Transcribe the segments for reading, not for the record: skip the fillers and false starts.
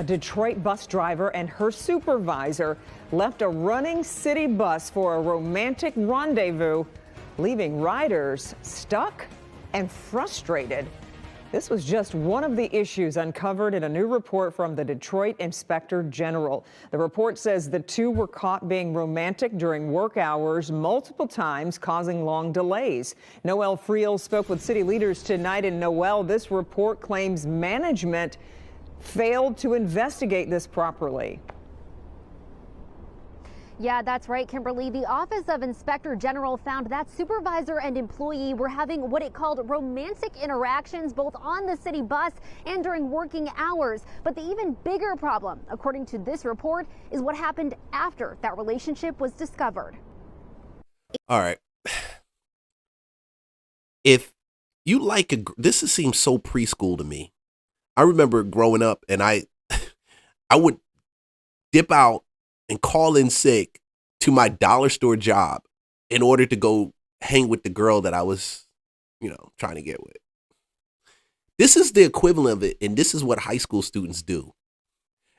A Detroit bus driver and her supervisor left a running city bus for a romantic rendezvous, leaving riders stuck and frustrated. This was just one of the issues uncovered in a new report from the Detroit Inspector General. The report says the two were caught being romantic during work hours multiple times, causing long delays. Noel Friel spoke with city leaders tonight. In Noel, this report claims management failed to investigate this properly. Yeah, that's right, Kimberly. The Office of Inspector General found that supervisor and employee were having what it called romantic interactions both on the city bus and during working hours. But the even bigger problem, according to this report, is what happened after that relationship was discovered. All right. If you like this seems so preschool to me. I remember growing up and I would dip out and call in sick to my dollar store job in order to go hang with the girl that I was, trying to get with. This is the equivalent of it, and this is what high school students do.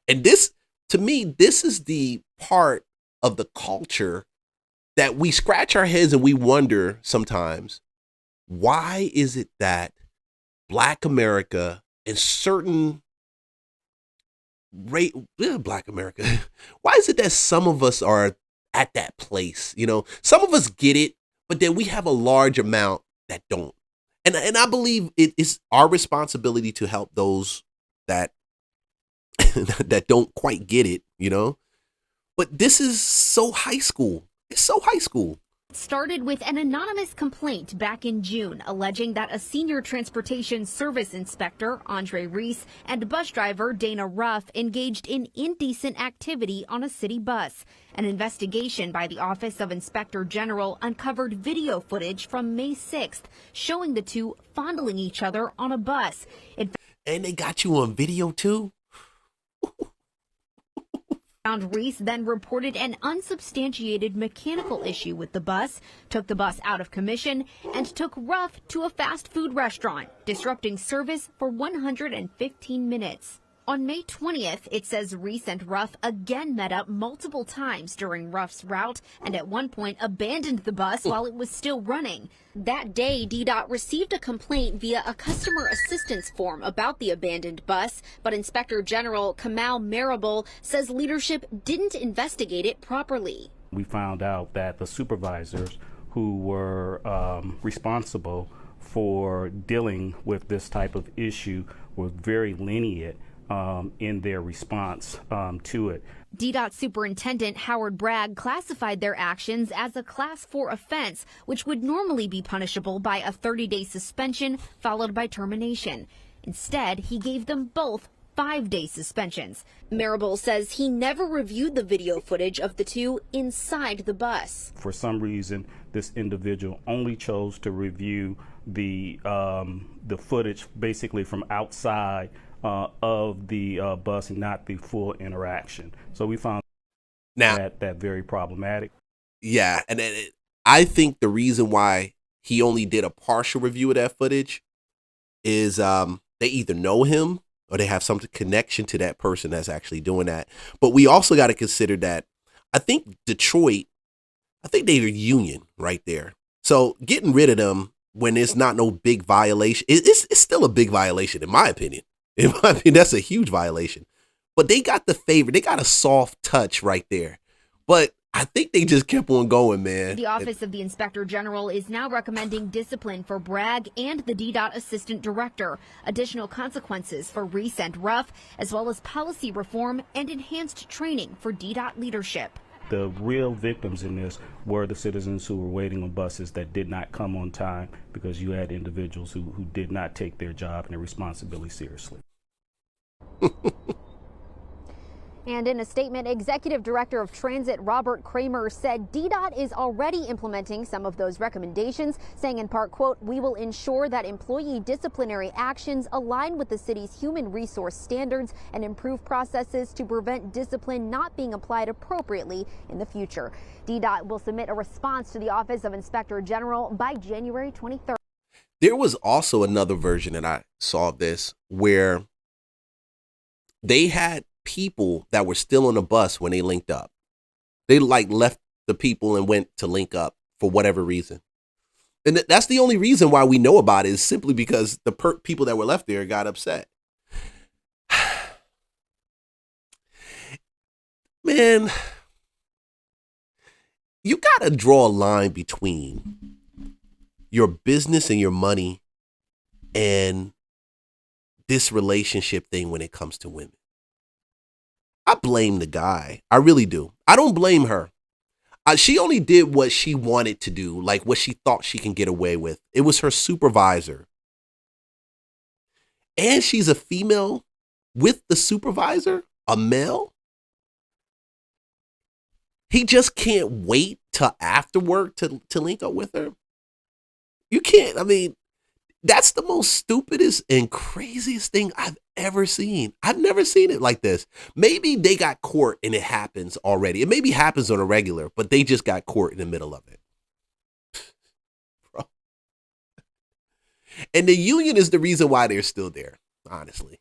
And this, to me, this is the part of the culture that we scratch our heads and we wonder sometimes, why is it that Black America and certain Black America, why is it that some of us are at that place? Some of us get it, but then we have a large amount that don't. And I believe it is our responsibility to help those that that don't quite get it, But this is so high school. It's so high school. Started with an anonymous complaint back in June alleging that a senior transportation service inspector, Andre Reese, and bus driver Dana Ruff engaged in indecent activity on a city bus. An investigation by the Office of Inspector General uncovered video footage from May 6th showing the two fondling each other on a bus. And they got you on video too? Found Reese then reported an unsubstantiated mechanical issue with the bus, took the bus out of commission, and took Ruff to a fast food restaurant, disrupting service for 115 minutes. On May 20th, it says Reese and Ruff again met up multiple times during Ruff's route and at one point abandoned the bus while it was still running. That day, DDOT received a complaint via a customer assistance form about the abandoned bus, but Inspector General Kamal Marable says leadership didn't investigate it properly. We found out that the supervisors who were responsible for dealing with this type of issue were very lenient in their response to it. DDOT Superintendent Howard Bragg classified their actions as a Class 4 offense, which would normally be punishable by a 30-day suspension followed by termination. Instead, he gave them both 5-day suspensions. Marable says he never reviewed the video footage of the two inside the bus. For some reason, this individual only chose to review the footage basically from outside of the bus and not the full interaction. So we found that very problematic. Yeah, and I think the reason why he only did a partial review of that footage is they either know him or they have some connection to that person that's actually doing that. But we also got to consider that I think Detroit, they're union right there. So getting rid of them when it's not no big violation, it's still a big violation in my opinion. In my opinion, that's a huge violation. But they got the favor. They got a soft touch right there. But I think they just kept on going, man. The Office of the Inspector General is now recommending discipline for Bragg and the DDOT Assistant Director, additional consequences for Reese and Ruff, as well as policy reform and enhanced training for DDOT leadership. The real victims in this were the citizens who were waiting on buses that did not come on time because you had individuals who did not take their job and their responsibility seriously. And in a statement, Executive Director of Transit Robert Kramer said DDOT is already implementing some of those recommendations, saying in part, quote, "We will ensure that employee disciplinary actions align with the city's human resource standards and improve processes to prevent discipline not being applied appropriately in the future." DDOT will submit a response to the Office of Inspector General by January 23rd. There was also another version that I saw of this where they had people that were still on the bus when they linked up. They like left the people and went to link up for whatever reason. And that's the only reason why we know about it, is simply because the people that were left there got upset. Man, you got to draw a line between your business and your money and this relationship thing when it comes to women. I blame the guy. I really do. I don't blame her. She only did what she wanted to do, like what she thought she can get away with. It was her supervisor. And she's a female with the supervisor, a male. He just can't wait till after work to link up with her. You can't. I mean, that's the most stupidest and craziest thing I've ever seen. I've never seen it like this. Maybe they got caught and it happens already. It maybe happens on a regular, but they just got caught in the middle of it. Bro. And the union is the reason why they're still there, honestly.